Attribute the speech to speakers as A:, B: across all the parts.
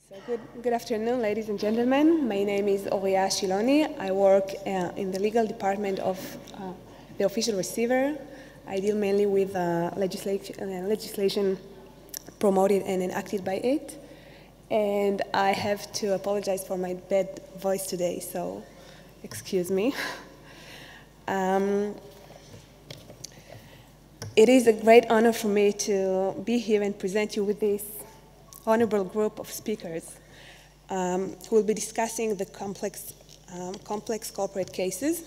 A: So good afternoon, ladies and gentlemen. My name is Oria Shiloni. I work in the legal department of the official receiver. I deal mainly with legislation promoted and enacted by it. And I have to apologize for my bad voice today, so excuse me. It is a great honor for me to be here and present you with this honorable group of speakers who will be discussing the complex corporate cases.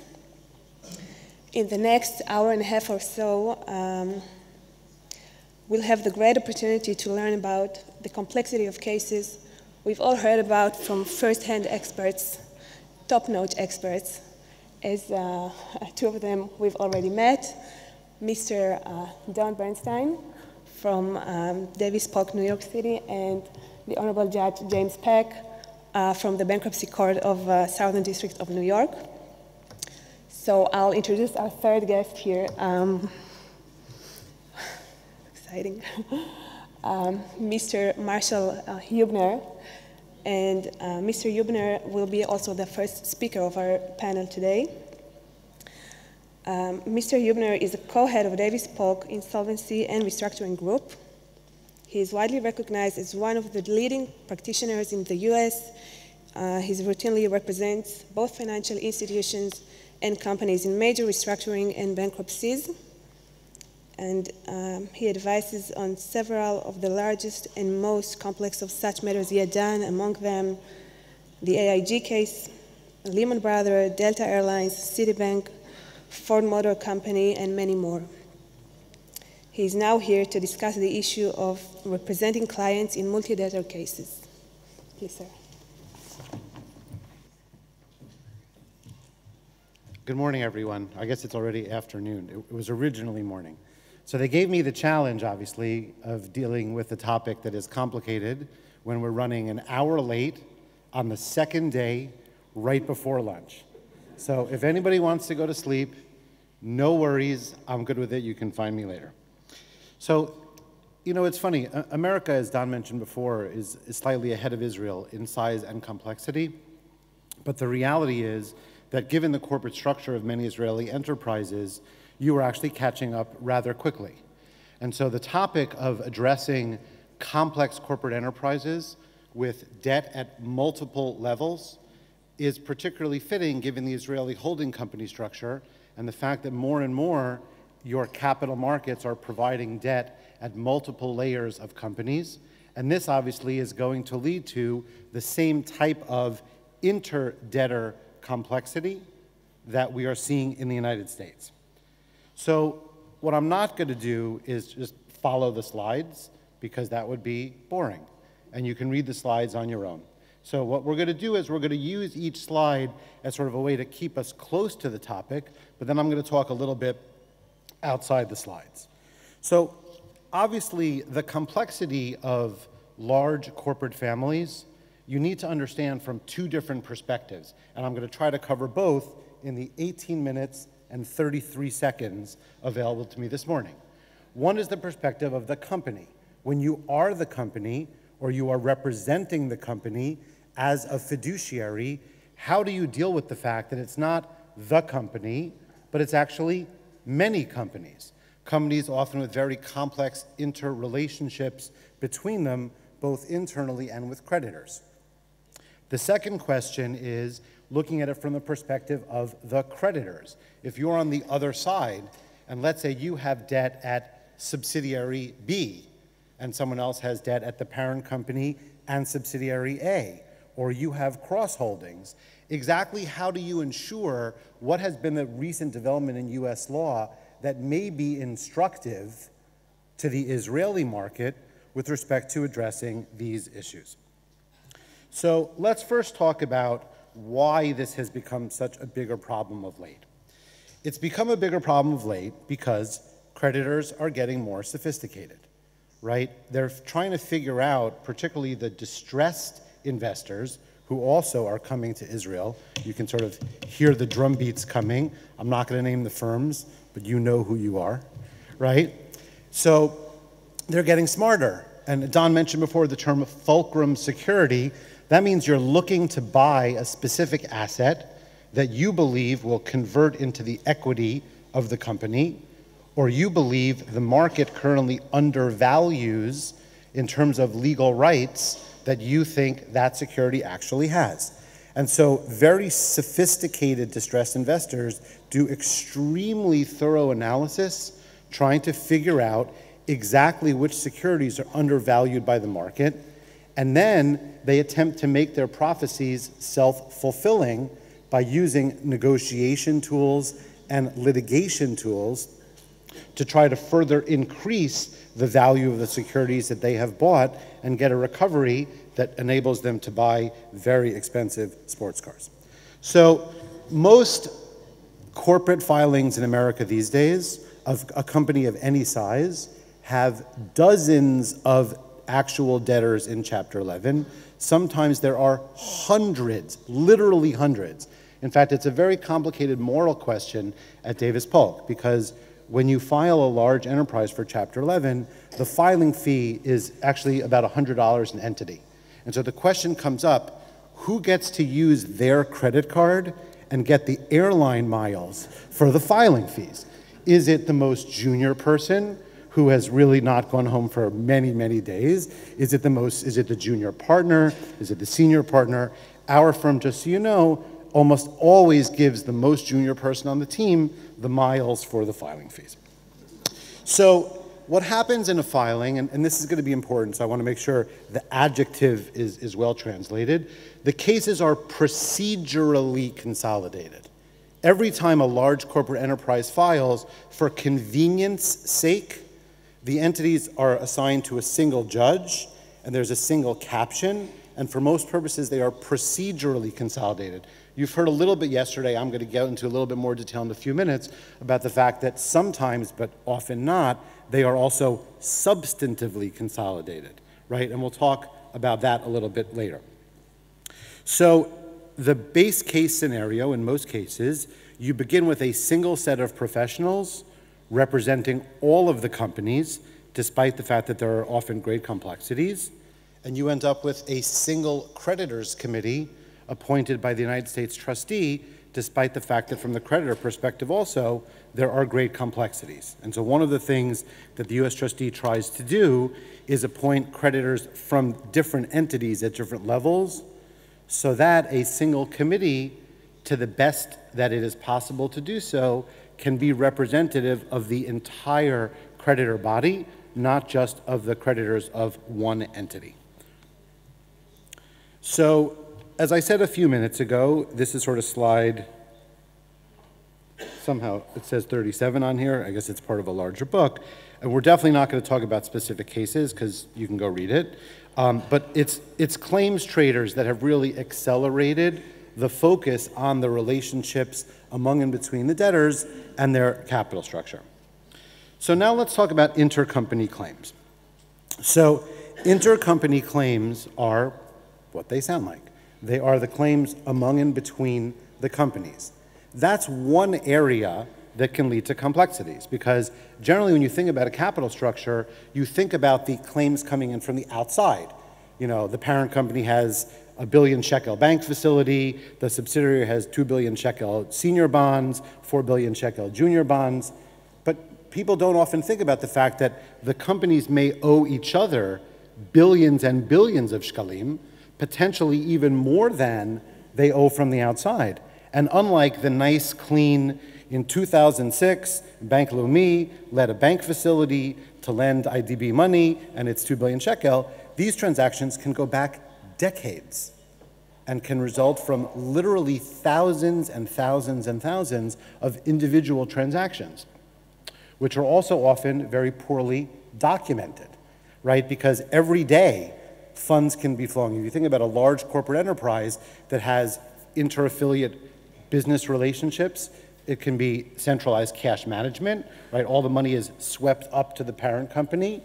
A: In the next hour and a half or so, we'll have the great opportunity to learn about the complexity of cases we've all heard about from first-hand experts, top-notch experts, as two of them we've already met, Mr. Don Bernstein from Davis Polk, New York City, and the Honorable Judge James Peck from the Bankruptcy Court of Southern District of New York. So I'll introduce our third guest here. Exciting. Mr. Marshall Hubner. And Mr. Hubner will be also the first speaker of our panel today. Mr. Hubner is a co-head of Davis Polk Insolvency and Restructuring Group. He is widely recognized as one of the leading practitioners in the US. He routinely represents both financial institutions and companies in major restructuring and bankruptcies. And he advises on several of the largest and most complex of such matters yet done, among them the AIG case, Lehman Brothers, Delta Airlines, Citibank, Ford Motor Company, and many more. He is now here to discuss the issue of representing clients in multi-debtor cases. Please, sir.
B: Good morning, everyone. I guess it's already afternoon. It was originally morning. So they gave me the challenge, obviously, of dealing with a topic that is complicated when we're running an hour late on the second day right before lunch. So if anybody wants to go to sleep, no worries. I'm good with it. You can find me later. So, you know, it's funny. America, as Don mentioned before, is slightly ahead of Israel in size and complexity. But the reality is that given the corporate structure of many Israeli enterprises, you are actually catching up rather quickly. And so the topic of addressing complex corporate enterprises with debt at multiple levels is particularly fitting given the Israeli holding company structure and the fact that more and more your capital markets are providing debt at multiple layers of companies. And this obviously is going to lead to the same type of inter-debtor complexity that we are seeing in the United States. So what I'm not going to do is just follow the slides because that would be boring. And you can read the slides on your own. So what we're going to do is we're going to use each slide as sort of a way to keep us close to the topic, but then I'm going to talk a little bit outside the slides. So obviously the complexity of large corporate families, you need to understand from two different perspectives. And I'm going to try to cover both in the 18 minutes and 33 seconds available to me this morning. One is the perspective of the company. When you are the company, or you are representing the company as a fiduciary, how do you deal with the fact that it's not the company, but it's actually many companies? Companies often with very complex interrelationships between them, both internally and with creditors. The second question is looking at it from the perspective of the creditors. If you're on the other side, and let's say you have debt at subsidiary B, and someone else has debt at the parent company and subsidiary A, or you have cross-holdings, exactly how do you ensure what has been the recent development in US law that may be instructive to the Israeli market with respect to addressing these issues? So let's first talk about why this has become such a bigger problem of late. It's become a bigger problem of late because creditors are getting more sophisticated. Right? They're trying to figure out, particularly the distressed investors who also are coming to Israel. You can sort of hear the drum beats coming. I'm not going to name the firms, but you know who you are, right? So they're getting smarter. and Don mentioned before the term fulcrum security. That means you're looking to buy a specific asset that you believe will convert into the equity of the company, or you believe the market currently undervalues in terms of legal rights that you think that security actually has. And so very sophisticated distressed investors do extremely thorough analysis trying to figure out exactly which securities are undervalued by the market, and then they attempt to make their prophecies self-fulfilling by using negotiation tools and litigation tools to try to further increase the value of the securities that they have bought and get a recovery that enables them to buy very expensive sports cars. So most corporate filings in America these days of a company of any size have dozens of actual debtors in Chapter 11. Sometimes there are hundreds, literally hundreds. In fact, it's a very complicated moral question at Davis Polk, because when you file a large enterprise for Chapter 11, the filing fee is actually about $100 an entity. And so the question comes up, who gets to use their credit card and get the airline miles for the filing fees? Is it the most junior person who has really not gone home for many, many days? Is it the junior partner? Is it the senior partner? Our firm, just so you know, almost always gives the most junior person on the team the miles for the filing fees. So what happens in a filing, and this is going to be important, so I want to make sure the adjective is well translated. The cases are procedurally consolidated. Every time a large corporate enterprise files, for convenience sake, the entities are assigned to a single judge, and there's a single caption, and for most purposes, they are procedurally consolidated. You've heard a little bit yesterday, I'm going to get into a little bit more detail in a few minutes, about the fact that sometimes, but often not, they are also substantively consolidated, right? And we'll talk about that a little bit later. So the base case scenario, in most cases, you begin with a single set of professionals representing all of the companies, despite the fact that there are often great complexities, and you end up with a single creditors committee appointed by the United States trustee, despite the fact that from the creditor perspective also, there are great complexities. And so one of the things that the US trustee tries to do is appoint creditors from different entities at different levels, so that a single committee, to the best that it is possible to do so, can be representative of the entire creditor body, not just of the creditors of one entity. So, as I said a few minutes ago, this is sort of slide, somehow it says 37 on here. I guess it's part of a larger book. And we're definitely not going to talk about specific cases because you can go read it. But it's claims traders that have really accelerated the focus on the relationships among and between the debtors and their capital structure. So now let's talk about intercompany claims. So intercompany claims are what they sound like. They are the claims among and between the companies. That's one area that can lead to complexities, because generally when you think about a capital structure, you think about the claims coming in from the outside. You know, the parent company has a 1 billion shekel bank facility, the subsidiary has 2 billion shekel senior bonds, 4 billion shekel junior bonds, but people don't often think about the fact that the companies may owe each other billions and billions of shekalim, potentially even more than they owe from the outside. And unlike the nice, clean, in 2006, Bank Leumi led a bank facility to lend IDB money, and it's 2 billion shekel, these transactions can go back decades and can result from literally thousands and thousands and thousands of individual transactions, which are also often very poorly documented, right? Because every day, funds can be flowing. If you think about a large corporate enterprise that has inter-affiliate business relationships, it can be centralized cash management, right? All the money is swept up to the parent company,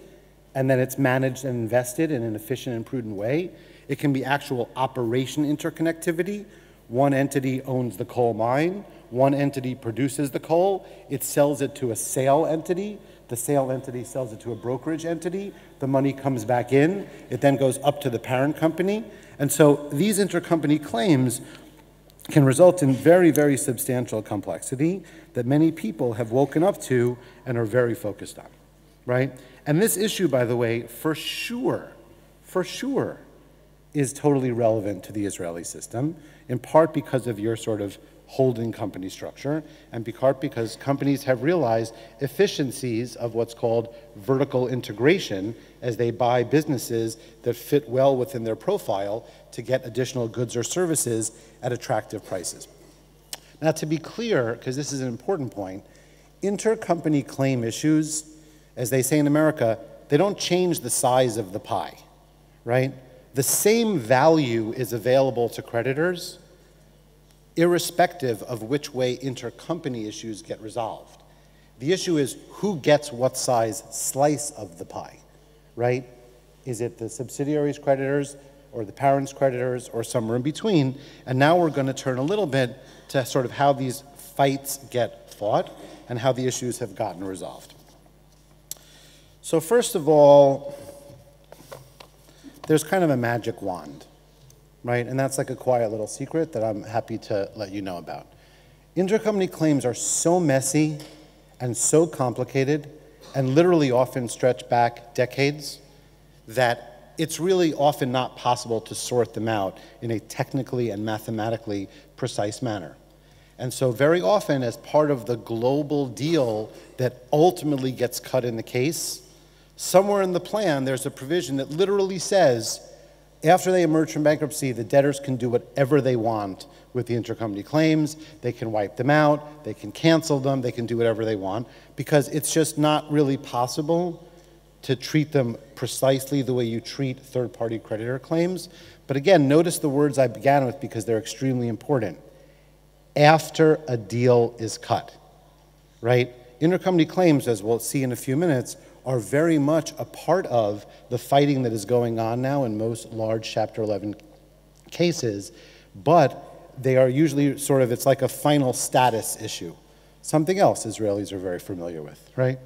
B: and then it's managed and invested in an efficient and prudent way. It can be actual operation interconnectivity, One entity owns the coal mine, one entity produces the coal, it sells it to a sale entity, the sale entity sells it to a brokerage entity, the money comes back in, it then goes up to the parent company. And so these intercompany claims can result in very, very substantial complexity that many people have woken up to and are very focused on, right? And this issue, by the way, for sure, is totally relevant to the Israeli system, in part because of your sort of holding company structure, and in part because companies have realized efficiencies of what's called vertical integration as they buy businesses that fit well within their profile to get additional goods or services at attractive prices. Now, to be clear, because this is an important point, intercompany claim issues, as they say in America, they don't change the size of the pie, right? The same value is available to creditors irrespective of which way intercompany issues get resolved. The issue is who gets what size slice of the pie, right? Is it the subsidiaries' creditors or the parents' creditors or somewhere in between? And now we're going to turn a little bit to sort of how these fights get fought and how the issues have gotten resolved. So first of all, there's kind of a magic wand, right? And that's like a quiet little secret that I'm happy to let you know about. Intercompany claims are so messy and so complicated and literally often stretch back decades that it's really often not possible to sort them out in a technically and mathematically precise manner. And so very often, as part of the global deal that ultimately gets cut in the case, somewhere in the plan, there's a provision that literally says, after they emerge from bankruptcy, the debtors can do whatever they want with the intercompany claims. They can wipe them out, they can cancel them, they can do whatever they want, because it's just not really possible to treat them precisely the way you treat third-party creditor claims. But again, notice the words I began with because they're extremely important. After a deal is cut, right? Intercompany claims, as we'll see in a few minutes, are very much a part of the fighting that is going on now in most large Chapter 11 cases, but they are usually sort of, it's like a final status issue. Something else Israelis are very familiar with, right?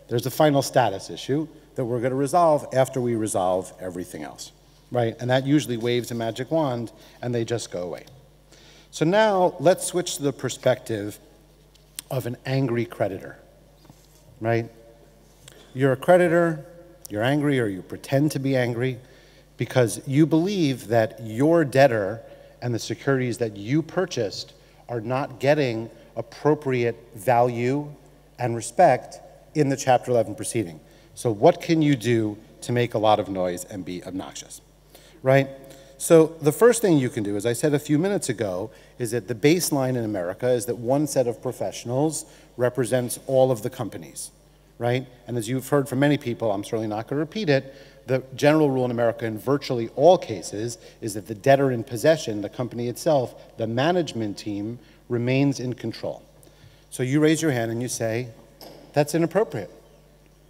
B: There's a final status issue that we're going to resolve after we resolve everything else, right? And that usually waves a magic wand and they just go away. So now let's switch to the perspective of an angry creditor, right? You're a creditor, you're angry, or you pretend to be angry because you believe that your debtor and the securities that you purchased are not getting appropriate value and respect in the Chapter 11 proceeding. So what can you do to make a lot of noise and be obnoxious, right? So the first thing you can do, as I said a few minutes ago, is that the baseline in America is that one set of professionals represents all of the companies, right? And as you've heard from many people, I'm certainly not going to repeat it, the general rule in America in virtually all cases is that the debtor in possession, the company itself, the management team, remains in control. So you raise your hand and you say, that's inappropriate.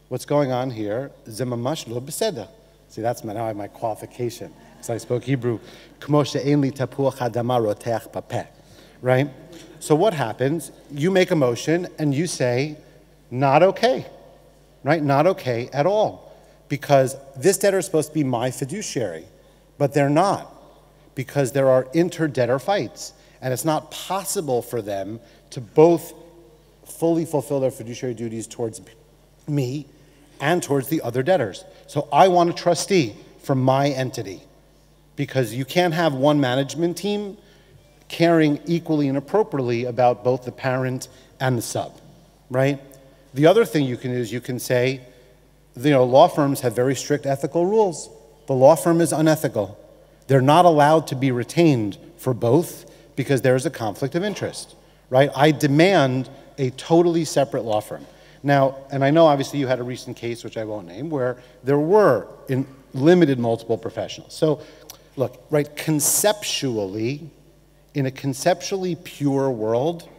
B: What's going on here? Ze mamash lo beseda. See, that's now I have my qualification, because I spoke Hebrew. Kmo she'en li tapuach adama roteach bapeh. Right? So what happens? You make a motion and you say, not okay. Right? Not okay at all. Because this debtor is supposed to be my fiduciary, but they're not, because there are inter-debtor fights, and it's not possible for them to both fully fulfill their fiduciary duties towards me and towards the other debtors. So I want a trustee from my entity, because you can't have one management team caring equally and appropriately about both the parent and the sub, right? The other thing you can do is you can say, law firms have very strict ethical rules. The law firm is unethical. They're not allowed to be retained for both because there is a conflict of interest, right? I demand a totally separate law firm. Now, and I know obviously you had a recent case, which I won't name, where there were limited multiple professionals. So look, right, conceptually, in a conceptually pure world,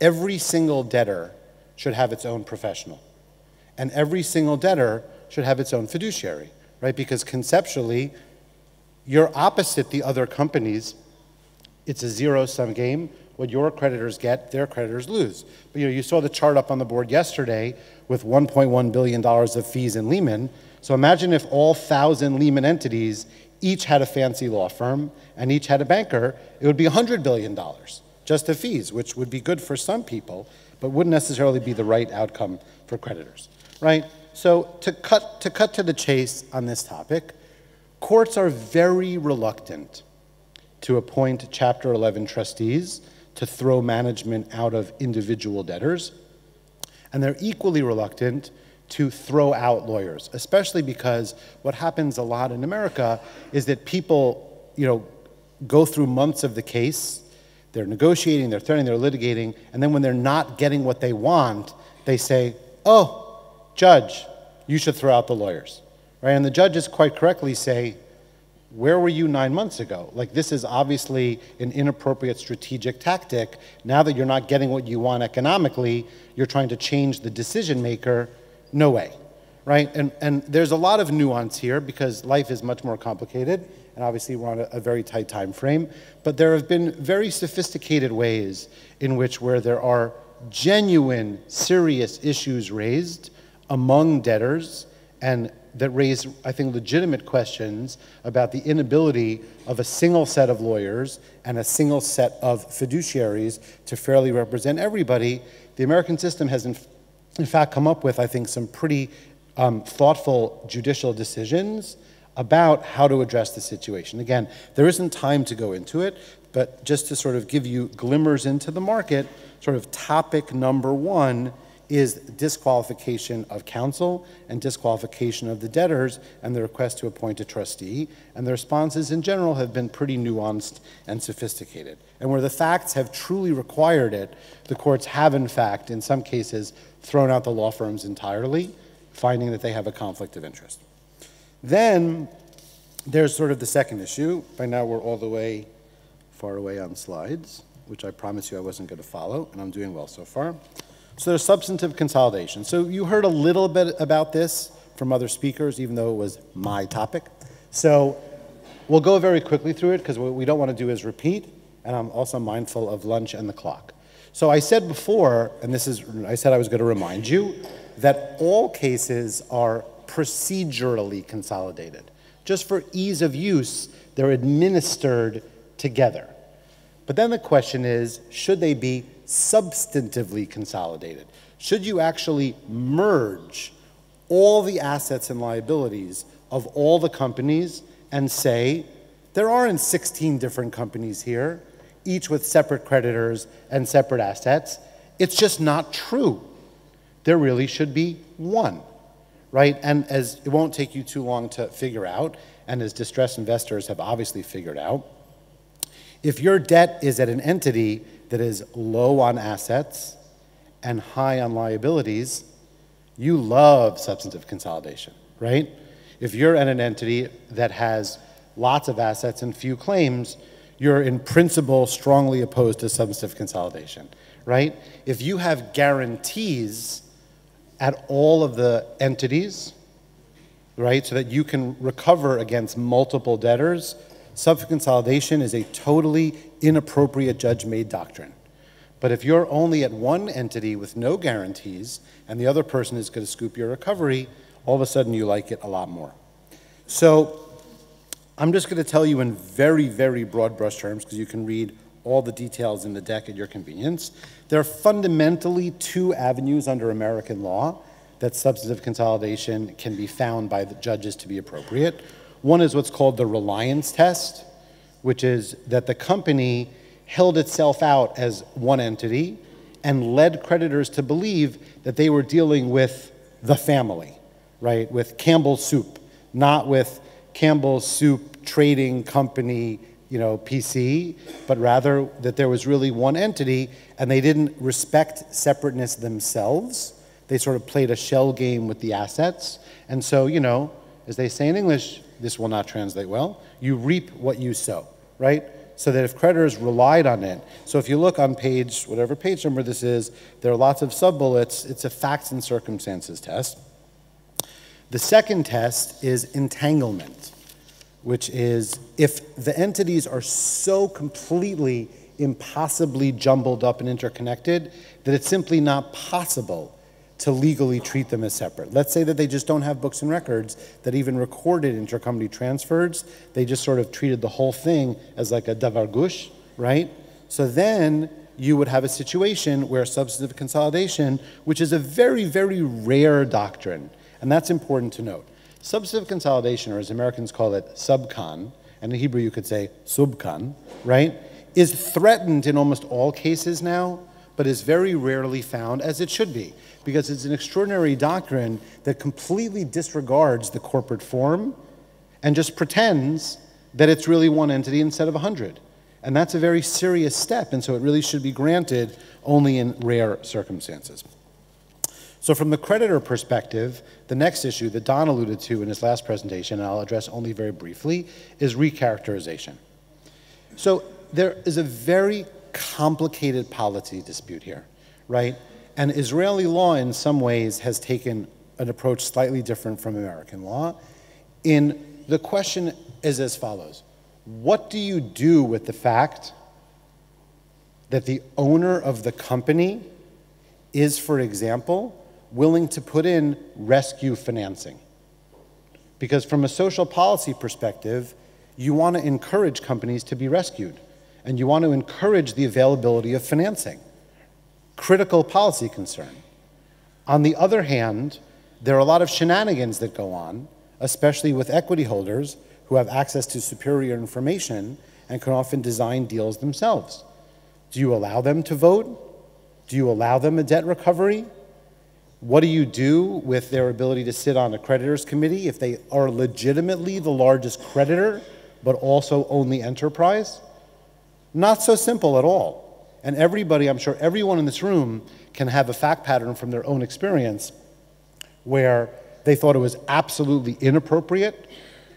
B: every single debtor should have its own professional. And every single debtor should have its own fiduciary, right? Because conceptually, you're opposite the other companies It's a zero-sum game. What your creditors get, their creditors lose. But you saw the chart up on the board yesterday with $1.1 billion of fees in Lehman. So imagine if all 1,000 Lehman entities each had a fancy law firm and each had a banker, it would be $100 billion just of fees, which would be good for some people, but wouldn't necessarily be the right outcome for creditors, right? So to cut to the chase on this topic, courts are very reluctant to appoint Chapter 11 trustees to throw management out of individual debtors, and they're equally reluctant to throw out lawyers, especially because what happens a lot in America is that people, go through months of the case, they're negotiating, they're threatening, they're litigating, and then when they're not getting what they want, they say, oh, judge, you should throw out the lawyers, right? And the judges quite correctly say, where were you 9 months ago? Like, this is obviously an inappropriate strategic tactic. Now that you're not getting what you want economically, you're trying to change the decision maker. No way, right? And there's a lot of nuance here because life is much more complicated, and obviously we're on a very tight time frame. But there have been very sophisticated ways in which where there are genuine, serious issues raised among debtors and that raise, I think, legitimate questions about the inability of a single set of lawyers and a single set of fiduciaries to fairly represent everybody. The American system has, in fact, come up with, I think, some pretty thoughtful judicial decisions about how to address the situation. Again, there isn't time to go into it, but just to sort of give you glimmers into the market, sort of topic number one is disqualification of counsel and disqualification of the debtors and the request to appoint a trustee. And the responses in general have been pretty nuanced and sophisticated. And where the facts have truly required it, the courts have, in fact, in some cases, thrown out the law firms entirely, finding that they have a conflict of interest. Then there's sort of the second issue. By now we're all the way far away on slides, which I promise you I wasn't going to follow, and I'm doing well so far. So there's substantive consolidation. So you heard a little bit about this from other speakers, even though it was my topic. So we'll go very quickly through it because what we don't want to do is repeat, and I'm also mindful of lunch and the clock. So I said before, and I said I was going to remind you, that all cases are procedurally consolidated. Just for ease of use, they're administered together. But then the question is, should they be substantively consolidated? Should you actually merge all the assets and liabilities of all the companies and say, there aren't 16 different companies here, each with separate creditors and separate assets? It's just not true. There really should be one, right? And as it won't take you too long to figure out, and as distressed investors have obviously figured out, if your debt is at an entity that is low on assets and high on liabilities, you love substantive consolidation, right? If you're at an entity that has lots of assets and few claims, you're in principle strongly opposed to substantive consolidation, right? If you have guarantees at all of the entities, right, so that you can recover against multiple debtors, substantive consolidation is a totally inappropriate judge-made doctrine. But if you're only at one entity with no guarantees and the other person is going to scoop your recovery, all of a sudden you like it a lot more. So I'm just going to tell you in very, very broad brush terms, because you can read all the details in the deck at your convenience. There are fundamentally two avenues under American law that substantive consolidation can be found by the judges to be appropriate. One is what's called the Reliance Test, which is that the company held itself out as one entity and led creditors to believe that they were dealing with the family, right? With Campbell's Soup, not with Campbell's Soup Trading Company, PC, but rather that there was really one entity and they didn't respect separateness themselves. They sort of played a shell game with the assets. And so, as they say in English, this will not translate well, you reap what you sow, right? So that if creditors relied on it, so if you look on page, whatever page number this is, there are lots of sub-bullets. It's a facts and circumstances test. The second test is entanglement, which is if the entities are so completely, impossibly jumbled up and interconnected that it's simply not possible to legally treat them as separate. Let's say that they just don't have books and records that even recorded intercompany transfers. They just sort of treated the whole thing as like a davar gush, right? So then you would have a situation where substantive consolidation, which is a very, very rare doctrine, and that's important to note. Substantive consolidation, or as Americans call it, subcon, and in Hebrew you could say subcon, right, is threatened in almost all cases now, but is very rarely found, as it should be, because it's an extraordinary doctrine that completely disregards the corporate form and just pretends that it's really one entity instead of 100. And that's a very serious step, and so it really should be granted only in rare circumstances. So from the creditor perspective, the next issue that Don alluded to in his last presentation, and I'll address only very briefly, is recharacterization. So there is a very complicated policy dispute here, right? And Israeli law in some ways has taken an approach slightly different from American law. The question is as follows. What do you do with the fact that the owner of the company is, for example, willing to put in rescue financing? Because from a social policy perspective, you want to encourage companies to be rescued, and you want to encourage the availability of financing. Critical policy concern. On the other hand, there are a lot of shenanigans that go on, especially with equity holders who have access to superior information and can often design deals themselves. Do you allow them to vote? Do you allow them a debt recovery? What do you do with their ability to sit on a creditors committee if they are legitimately the largest creditor, but also own the enterprise? Not so simple at all. And everybody, I'm sure everyone in this room can have a fact pattern from their own experience where they thought it was absolutely inappropriate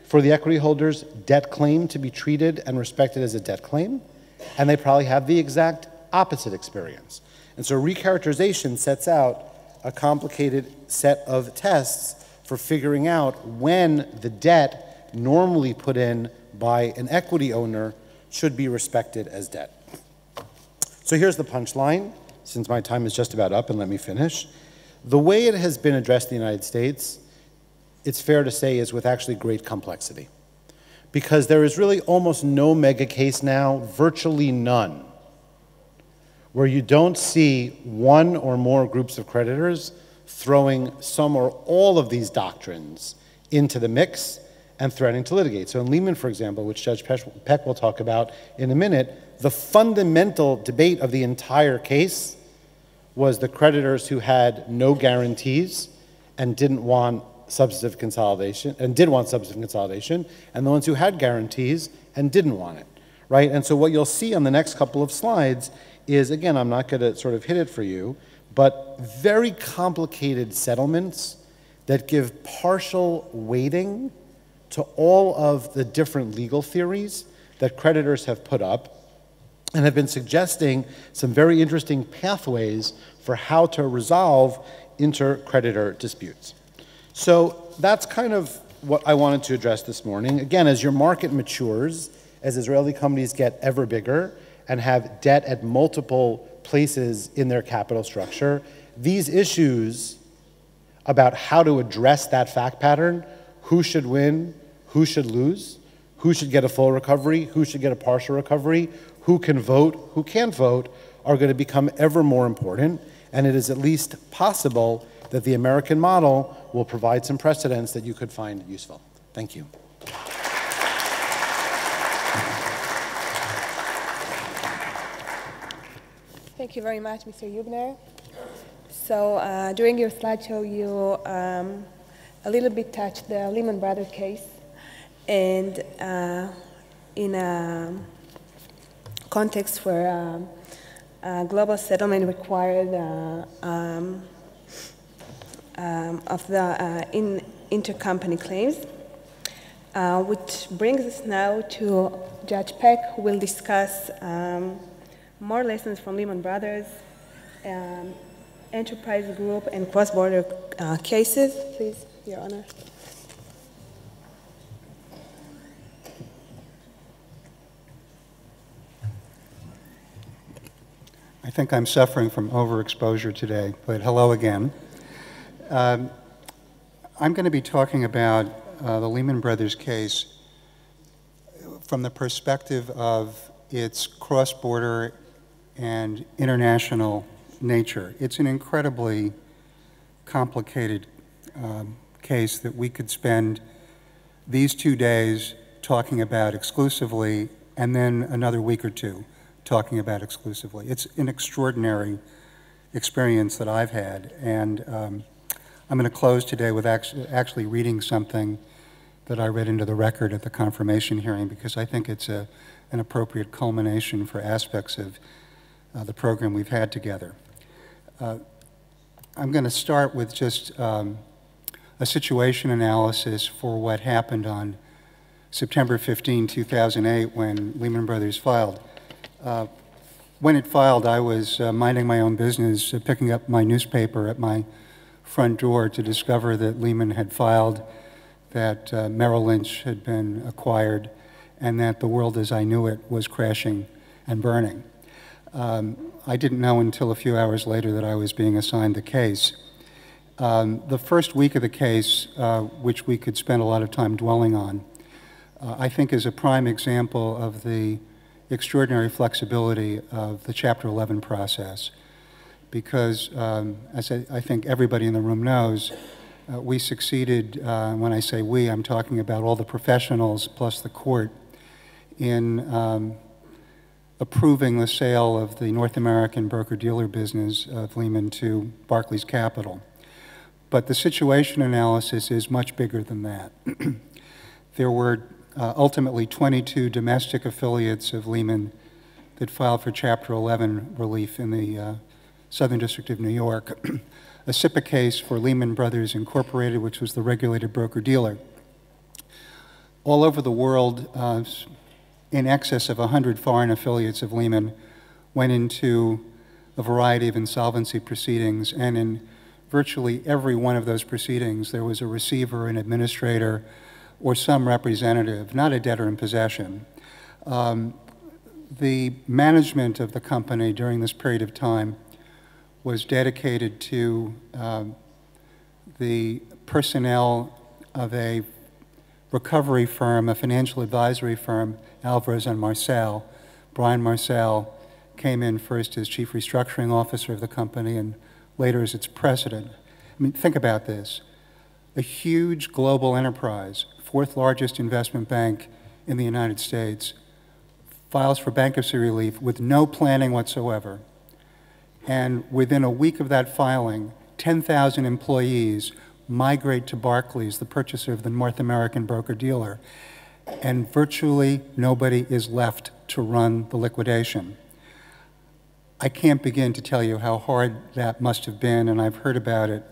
B: for the equity holder's debt claim to be treated and respected as a debt claim, and they probably have the exact opposite experience. And so recharacterization sets out a complicated set of tests for figuring out when the debt normally put in by an equity owner should be respected as debt. So here's the punchline, since my time is just about up, and let me finish. The way it has been addressed in the United States, it's fair to say, is with actually great complexity. Because there is really almost no mega case now, virtually none, where you don't see one or more groups of creditors throwing some or all of these doctrines into the mix and threatening to litigate. So in Lehman, for example, which Judge Peck will talk about in a minute, the fundamental debate of the entire case was the creditors who had no guarantees and didn't want substantive consolidation, and did want substantive consolidation, and the ones who had guarantees and didn't want it, right? And so what you'll see on the next couple of slides is, again, I'm not going to sort of hit it for you, but very complicated settlements that give partial weighting to all of the different legal theories that creditors have put up and have been suggesting some very interesting pathways for how to resolve inter-creditor disputes. So that's kind of what I wanted to address this morning. Again, as your market matures, as Israeli companies get ever bigger and have debt at multiple places in their capital structure, these issues about how to address that fact pattern, who should win, who should lose, who should get a full recovery, who should get a partial recovery, who can vote, who can't vote, are going to become ever more important. And it is at least possible that the American model will provide some precedents that you could find useful. Thank you.
A: Thank you very much, Mr. Hubner. So during your slideshow, you a little bit touched the Lehman Brothers case, and in a context where global settlement required of the intercompany claims, which brings us now to Judge Peck, who will discuss more lessons from Lehman Brothers, enterprise group, and cross-border cases. Please, Your Honor.
C: I think I'm suffering from overexposure today, but hello again. I'm going to be talking about the Lehman Brothers case from the perspective of its cross-border and international nature. It's an incredibly complicated case that we could spend these 2 days talking about exclusively, and then another week or two talking about exclusively. It's an extraordinary experience that I've had, and I'm going to close today with actually reading something that I read into the record at the confirmation hearing, because I think it's an appropriate culmination for aspects of the program we've had together. I'm going to start with just a situation analysis for what happened on September 15, 2008, when Lehman Brothers filed. When it filed, I was minding my own business, picking up my newspaper at my front door to discover that Lehman had filed, that Merrill Lynch had been acquired, and that the world as I knew it was crashing and burning. I didn't know until a few hours later that I was being assigned the case. The first week of the case, which we could spend a lot of time dwelling on, I think is a prime example of the extraordinary flexibility of the Chapter 11 process. Because, as I think everybody in the room knows, we succeeded, when I say we, I'm talking about all the professionals plus the court, in approving the sale of the North American broker-dealer business of Lehman to Barclays Capital. But the situation analysis is much bigger than that. There were ultimately 22 domestic affiliates of Lehman that filed for Chapter 11 relief in the Southern District of New York. A SIPA case for Lehman Brothers Incorporated, which was the regulated broker-dealer. All over the world, in excess of 100 foreign affiliates of Lehman went into a variety of insolvency proceedings, and in virtually every one of those proceedings, there was a receiver, an administrator, or some representative, not a debtor in possession. The management of the company during this period of time was dedicated to the personnel of a recovery firm, a financial advisory firm, Alvarez and Marsal. Brian Marsal came in first as chief restructuring officer of the company and later as its president. I mean, think about this. A huge global enterprise, fourth largest investment bank in the United States, files for bankruptcy relief with no planning whatsoever. And within a week of that filing, 10,000 employees migrate to Barclays, the purchaser of the North American broker-dealer, and virtually nobody is left to run the liquidation. I can't begin to tell you how hard that must have been, and I've heard about it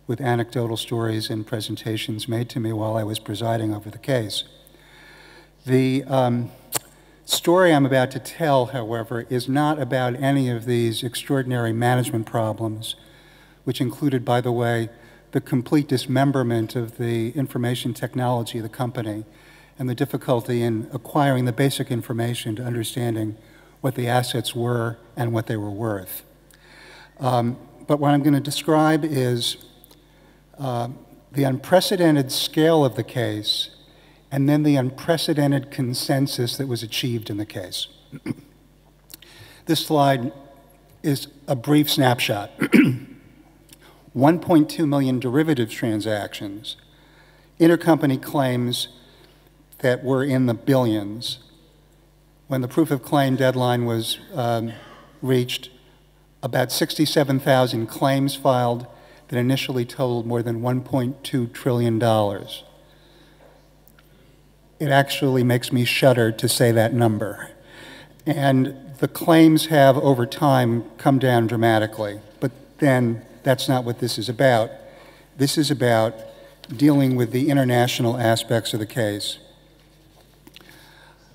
C: with anecdotal stories and presentations made to me while I was presiding over the case. The story I'm about to tell, however, is not about any of these extraordinary management problems, which included, by the way, the complete dismemberment of the information technology of the company and the difficulty in acquiring the basic information to understanding what the assets were and what they were worth. But what I'm going to describe is the unprecedented scale of the case and then the unprecedented consensus that was achieved in the case. This slide is a brief snapshot. 1.2 million derivatives transactions, intercompany claims that were in the billions. When the proof of claim deadline was reached, about 67,000 claims filed that initially totaled more than $1.2 trillion. It actually makes me shudder to say that number. And the claims have, over time, come down dramatically. But then, that's not what this is about. This is about dealing with the international aspects of the case.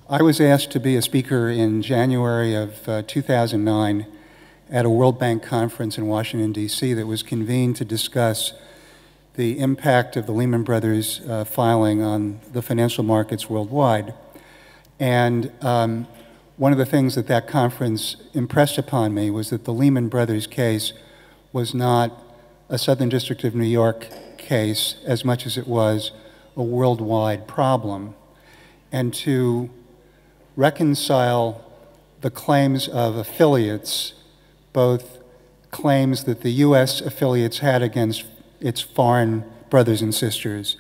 C: I was asked to be a speaker in January of 2009 at a World Bank conference in Washington, D.C. that was convened to discuss the impact of the Lehman Brothers filing on the financial markets worldwide. And one of the things that that conference impressed upon me was that the Lehman Brothers case was not a Southern District of New York case as much as it was a worldwide problem. And to reconcile the claims of affiliates, both claims that the U.S. affiliates had against its foreign brothers and sisters,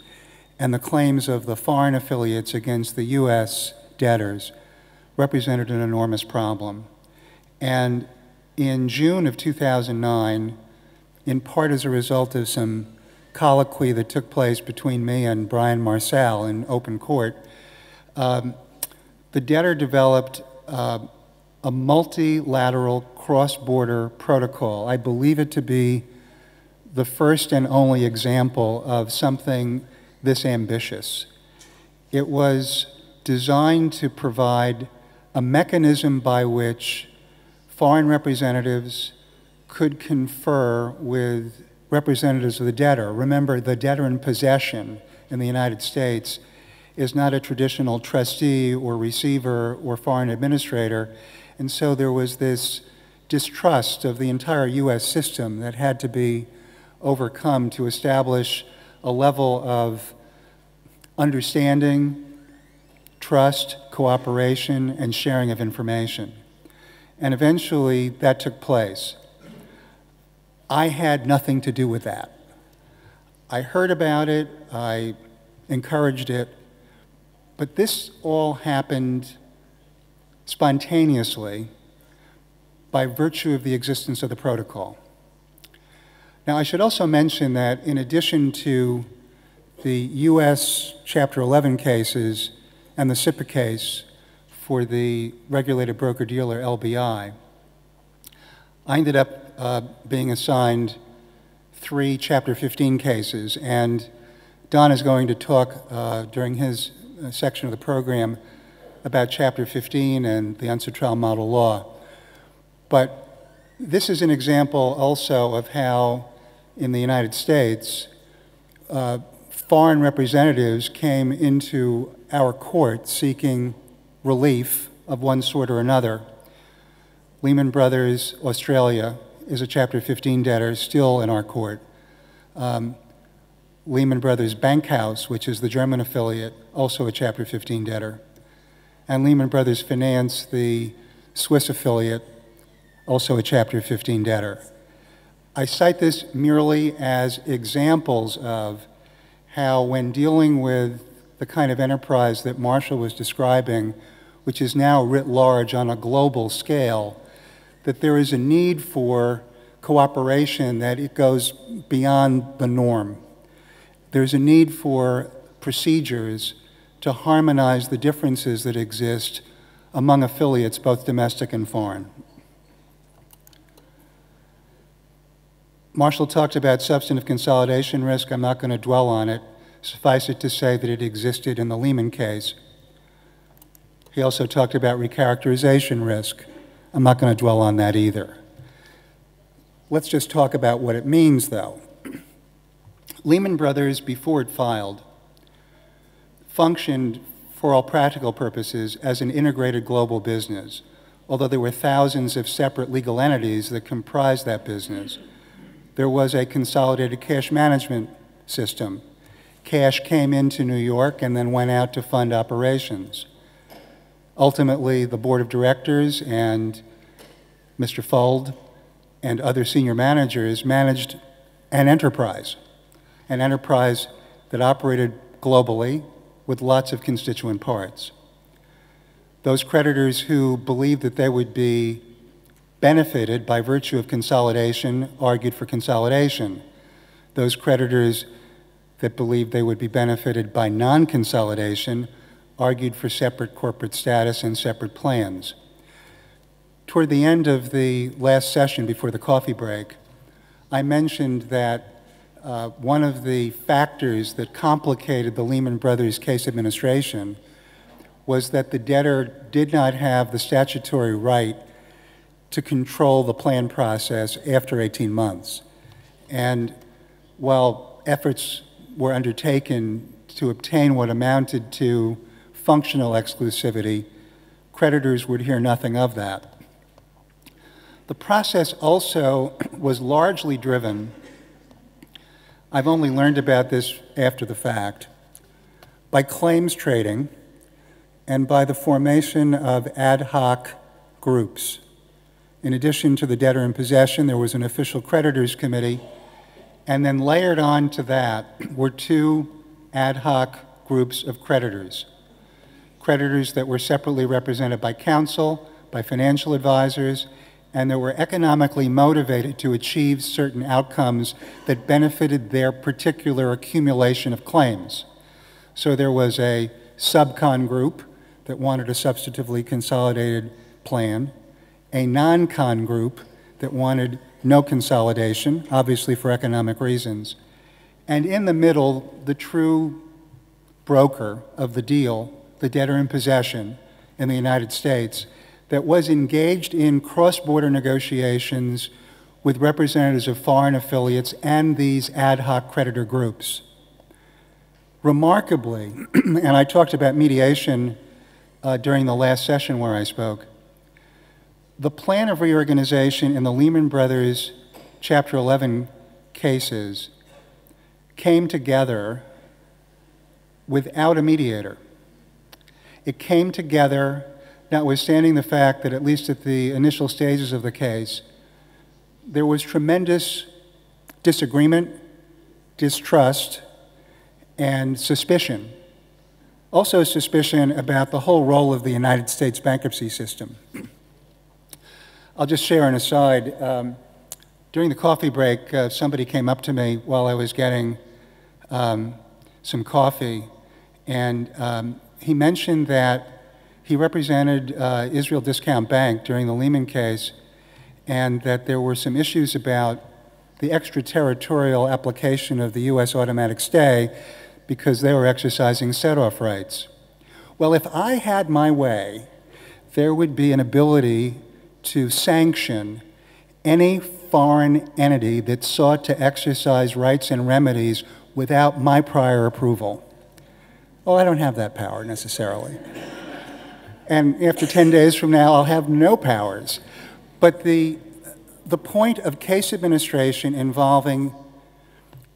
C: and the claims of the foreign affiliates against the U.S. debtors, represented an enormous problem. And in June of 2009, in part as a result of some colloquy that took place between me and Brian Marcel in open court, the debtor developed a multilateral cross-border protocol. I believe it to be the first and only example of something this ambitious. It was designed to provide a mechanism by which foreign representatives could confer with representatives of the debtor. Remember, the debtor in possession in the United States is not a traditional trustee or receiver or foreign administrator, and so there was this distrust of the entire U.S. system that had to be overcome to establish a level of understanding, trust, cooperation, and sharing of information. And eventually that took place. I had nothing to do with that. I heard about it, I encouraged it, but this all happened spontaneously by virtue of the existence of the protocol. Now, I should also mention that in addition to the U.S. Chapter 11 cases and the SIPA case for the regulated broker-dealer LBI, I ended up being assigned 3 Chapter 15 cases, and Don is going to talk during his section of the program about Chapter 15 and the unsuit trial model law. But this is an example also of how, in the United States, foreign representatives came into our court seeking relief of one sort or another. Lehman Brothers, Australia, is a Chapter 15 debtor still in our court. Lehman Brothers Bankhaus, which is the German affiliate, also a Chapter 15 debtor. And Lehman Brothers Finance, the Swiss affiliate, also a Chapter 15 debtor. I cite this merely as examples of how, when dealing with the kind of enterprise that Marshall was describing, which is now writ large on a global scale, that there is a need for cooperation, that it goes beyond the norm. There's a need for procedures to harmonize the differences that exist among affiliates, both domestic and foreign. Marshall talked about substantive consolidation risk. I'm not going to dwell on it. Suffice it to say that it existed in the Lehman case. He also talked about recharacterization risk. I'm not going to dwell on that either. Let's just talk about what it means, though. Lehman Brothers, before it filed, functioned for all practical purposes as an integrated global business, although there were thousands of separate legal entities that comprised that business. There was a consolidated cash management system. Cash came into New York and then went out to fund operations. Ultimately, the board of directors and Mr. Fold and other senior managers managed an enterprise that operated globally with lots of constituent parts. Those creditors who believed that they would be benefited by virtue of consolidation argued for consolidation. Those creditors that believed they would be benefited by non-consolidation argued for separate corporate status and separate plans. Toward the end of the last session before the coffee break, I mentioned that one of the factors that complicated the Lehman Brothers case administration was that the debtor did not have the statutory right to control the plan process after 18 months. And while efforts were undertaken to obtain what amounted to functional exclusivity, creditors would hear nothing of that. The process also was largely driven, I've only learned about this after the fact, by claims trading and by the formation of ad hoc groups. In addition to the debtor in possession, there was an official creditors committee, and then layered on to that were two ad hoc groups of creditors. Creditors that were separately represented by counsel, by financial advisors, and that were economically motivated to achieve certain outcomes that benefited their particular accumulation of claims. So there was a subcon group that wanted a substantively consolidated plan, a non-con group that wanted no consolidation, obviously for economic reasons, and in the middle, the true broker of the deal, the debtor in possession in the United States, that was engaged in cross-border negotiations with representatives of foreign affiliates and these ad hoc creditor groups. Remarkably, and I talked about mediation during the last session where I spoke, the plan of reorganization in the Lehman Brothers Chapter 11 cases came together without a mediator. It came together notwithstanding the fact that at least at the initial stages of the case, there was tremendous disagreement, distrust, and suspicion. Also suspicion about the whole role of the United States bankruptcy system. I'll just share an aside. During the coffee break, somebody came up to me while I was getting some coffee, and he mentioned that he represented Israel Discount Bank during the Lehman case, and that there were some issues about the extraterritorial application of the U.S. automatic stay because they were exercising set-off rights. Well, if I had my way, there would be an ability to sanction any foreign entity that sought to exercise rights and remedies without my prior approval. Well, I don't have that power necessarily. And after 10 days from now, I'll have no powers. But the point of case administration involving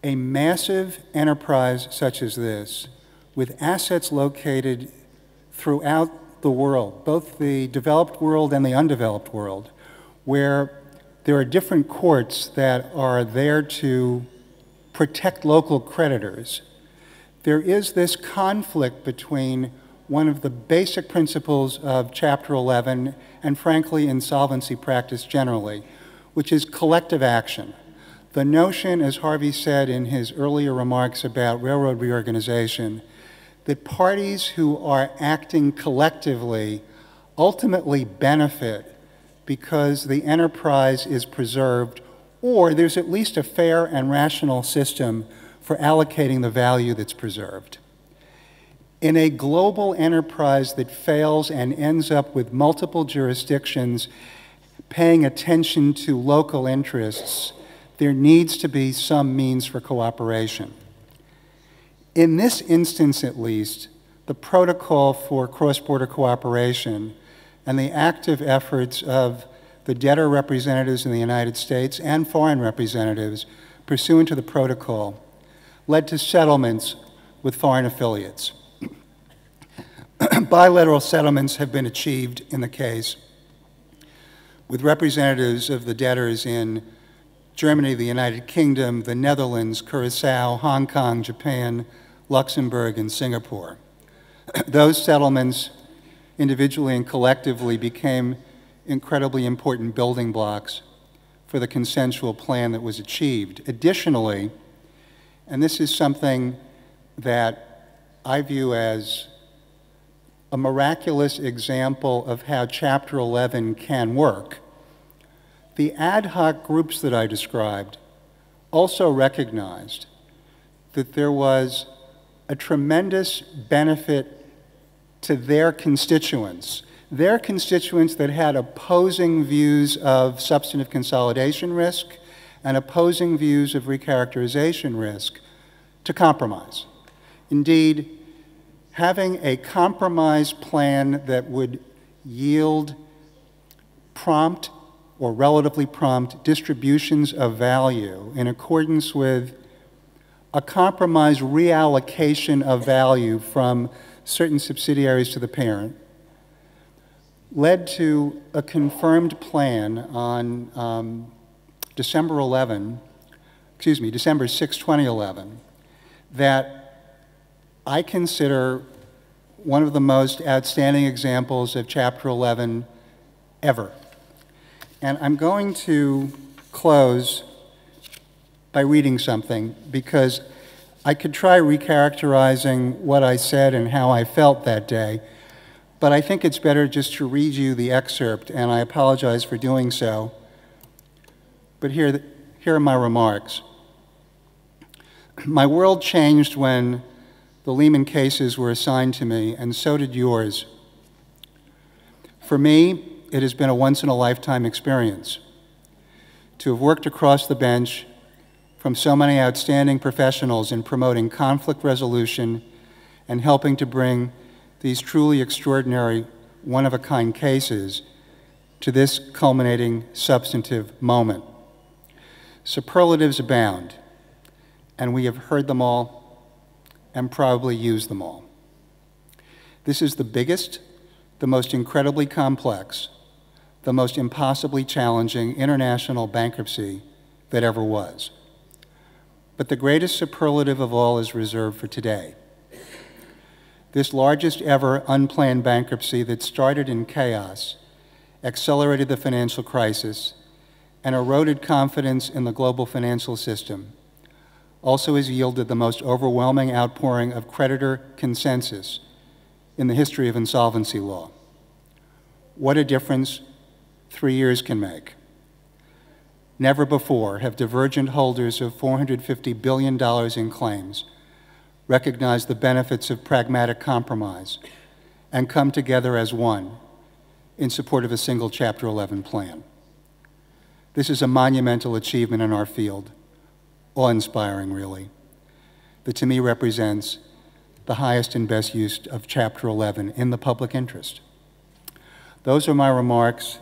C: a massive enterprise such as this, with assets located throughout the world, both the developed world and the undeveloped world, where there are different courts that are there to protect local creditors, there is this conflict between one of the basic principles of Chapter 11, and frankly, insolvency practice generally, which is collective action. The notion, as Harvey said in his earlier remarks about railroad reorganization, that parties who are acting collectively ultimately benefit because the enterprise is preserved, or there's at least a fair and rational system for allocating the value that's preserved. In a global enterprise that fails and ends up with multiple jurisdictions paying attention to local interests, there needs to be some means for cooperation. In this instance, at least, the protocol for cross-border cooperation and the active efforts of the debtor representatives in the United States and foreign representatives pursuant to the protocol led to settlements with foreign affiliates. Bilateral settlements have been achieved in the case with representatives of the debtors in Germany, the United Kingdom, the Netherlands, Curacao, Hong Kong, Japan, Luxembourg, and Singapore. Those settlements, individually and collectively, became incredibly important building blocks for the consensual plan that was achieved. Additionally, and this is something that I view as a miraculous example of how Chapter 11 can work, the ad hoc groups that I described also recognized that there was a tremendous benefit to their constituents that had opposing views of substantive consolidation risk and opposing views of recharacterization risk, to compromise. Indeed, having a compromise plan that would yield prompt or relatively prompt distributions of value in accordance with a compromised reallocation of value from certain subsidiaries to the parent, led to a confirmed plan on December 6, 2011, that I consider one of the most outstanding examples of Chapter 11 ever. And I'm going to close by reading something, because I could try recharacterizing what I said and how I felt that day, but I think it's better just to read you the excerpt, and I apologize for doing so. But here are my remarks. My world changed when the Lehman cases were assigned to me, and so did yours. For me, it has been a once-in-a-lifetime experience to have worked across the bench from so many outstanding professionals in promoting conflict resolution and helping to bring these truly extraordinary, one-of-a-kind cases to this culminating substantive moment. Superlatives abound, and we have heard them all and probably used them all. This is the biggest, the most incredibly complex, the most impossibly challenging international bankruptcy that ever was. But the greatest superlative of all is reserved for today. This largest ever unplanned bankruptcy that started in chaos, accelerated the financial crisis, and eroded confidence in the global financial system, also has yielded the most overwhelming outpouring of creditor consensus in the history of insolvency law. What a difference 3 years can make. Never before have divergent holders of $450 billion in claims recognized the benefits of pragmatic compromise and come together as one in support of a single Chapter 11 plan. This is a monumental achievement in our field, awe-inspiring, really, that to me represents the highest and best use of Chapter 11 in the public interest. Those are my remarks.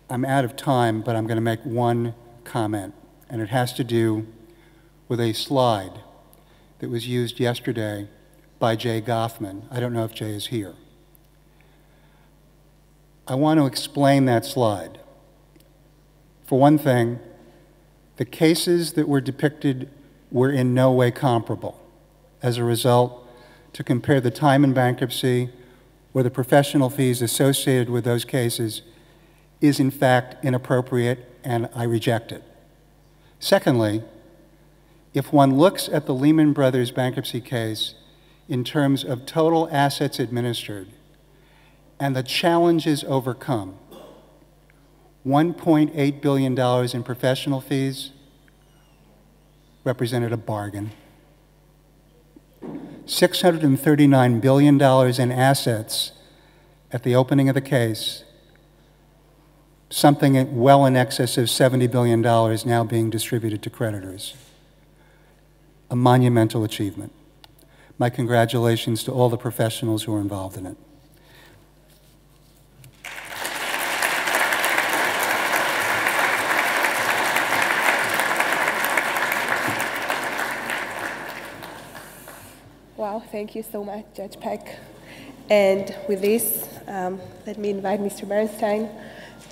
C: I'm out of time, but I'm going to make one comment, and it has to do with a slide that was used yesterday by Jay Goffman. I don't know if Jay is here. I want to explain that slide. For one thing, the cases that were depicted were in no way comparable. As a result, to compare the time in bankruptcy or the professional fees associated with those cases is in fact inappropriate, and I reject it. Secondly, if one looks at the Lehman Brothers bankruptcy case in terms of total assets administered and the challenges overcome, $1.8 billion in professional fees represented a bargain. $639 billion in assets at the opening of the case, something well in excess of $70 billion now being distributed to creditors. A monumental achievement. My congratulations to all the professionals who are involved in it.
A: Wow, thank you so much, Judge Peck. And with this, let me invite Mr. Bernstein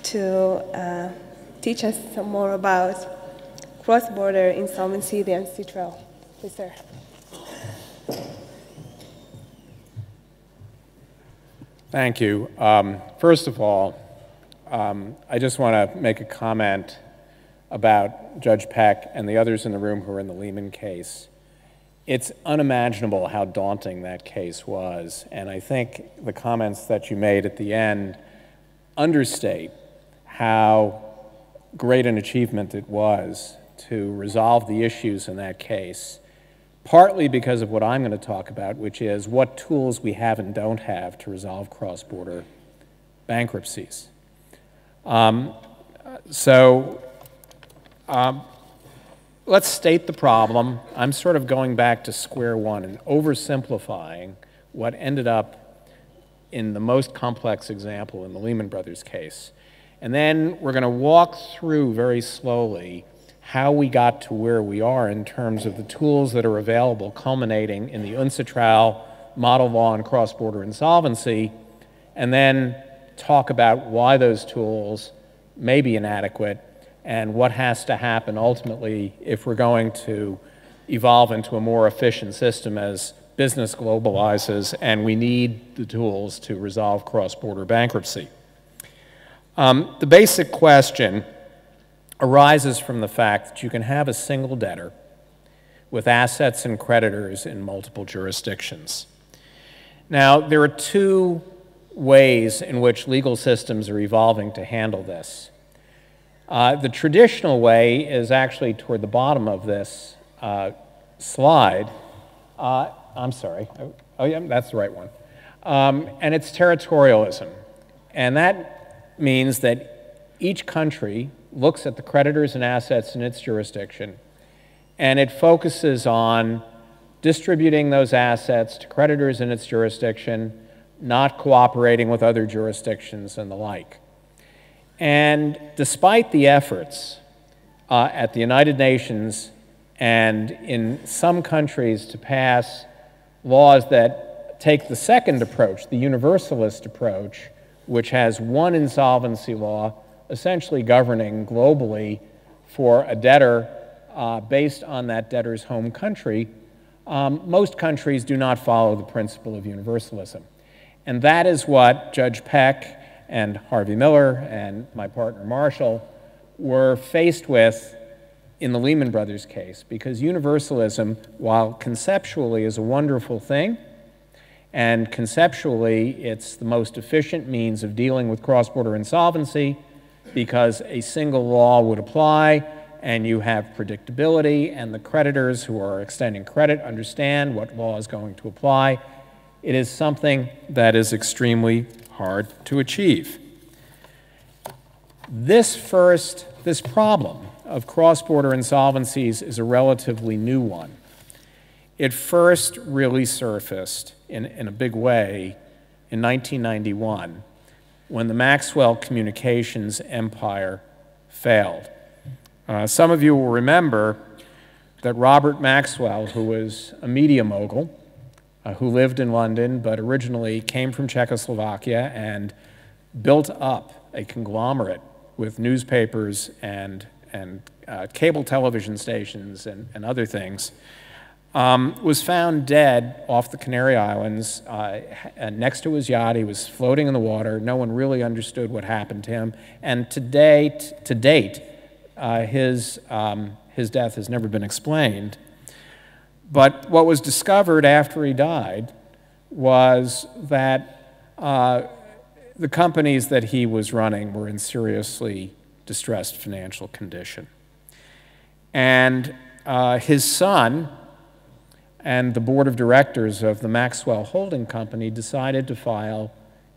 A: to teach us some more about cross-border insolvency, the NC trail. Please, sir.
D: Thank you. First of all, I just want to make a comment about Judge Peck and the others in the room who are in the Lehman case. It's unimaginable how daunting that case was, and I think the comments that you made at the end understate how great an achievement it was to resolve the issues in that case, partly because of what I'm going to talk about, which is what tools we have and don't have to resolve cross-border bankruptcies. Let's state the problem. I'm sort of going back to square one and oversimplifying what ended up in the most complex example in the Lehman Brothers case. And then we're going to walk through very slowly how we got to where we are in terms of the tools that are available, culminating in the UNCITRAL, model law, and cross-border insolvency, and then talk about why those tools may be inadequate and what has to happen ultimately if we're going to evolve into a more efficient system as business globalizes and we need the tools to resolve cross-border bankruptcy. The basic question arises from the fact that you can have a single debtor with assets and creditors in multiple jurisdictions. Now, there are two ways in which legal systems are evolving to handle this. The traditional way is actually toward the bottom of this slide. I'm sorry. Oh, yeah, that's the right one. And it's territorialism. And that means that each country looks at the creditors and assets in its jurisdiction, and it focuses on distributing those assets to creditors in its jurisdiction, not cooperating with other jurisdictions and the like. And despite the efforts at the United Nations and in some countries to pass laws that take the second approach, the universalist approach, which has one insolvency law essentially governing globally for a debtor based on that debtor's home country, most countries do not follow the principle of universalism. And that is what Judge Peck and Harvey Miller and my partner Marshall were faced with in the Lehman Brothers case, because universalism, while conceptually is a wonderful thing, and conceptually it's the most efficient means of dealing with cross-border insolvency, because a single law would apply and you have predictability and the creditors who are extending credit understand what law is going to apply. It is something that is extremely hard to achieve. This problem of cross-border insolvencies is a relatively new one. It first really surfaced in a big way in 1991 when the Maxwell Communications empire failed. Some of you will remember that Robert Maxwell, who was a media mogul, who lived in London but originally came from Czechoslovakia and built up a conglomerate with newspapers and cable television stations and other things, was found dead off the Canary Islands next to his yacht. He was floating in the water. No one really understood what happened to him. And to date, his death has never been explained. But what was discovered after he died was that the companies that he was running were in seriously distressed financial condition. And his son and the board of directors of the Maxwell Holding Company decided to file,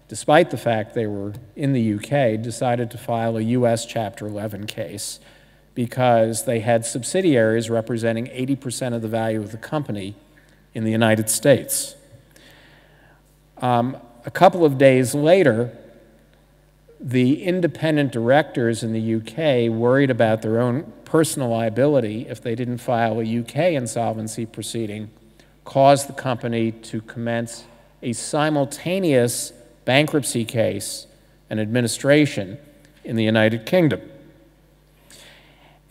D: despite the fact they were in the UK, decided to file a US Chapter 11 case because they had subsidiaries representing 80% of the value of the company in the United States. A couple of days later, the independent directors in the UK worried about their own personal liability if they didn't file a UK insolvency proceeding, caused the company to commence a simultaneous bankruptcy case and administration in the United Kingdom.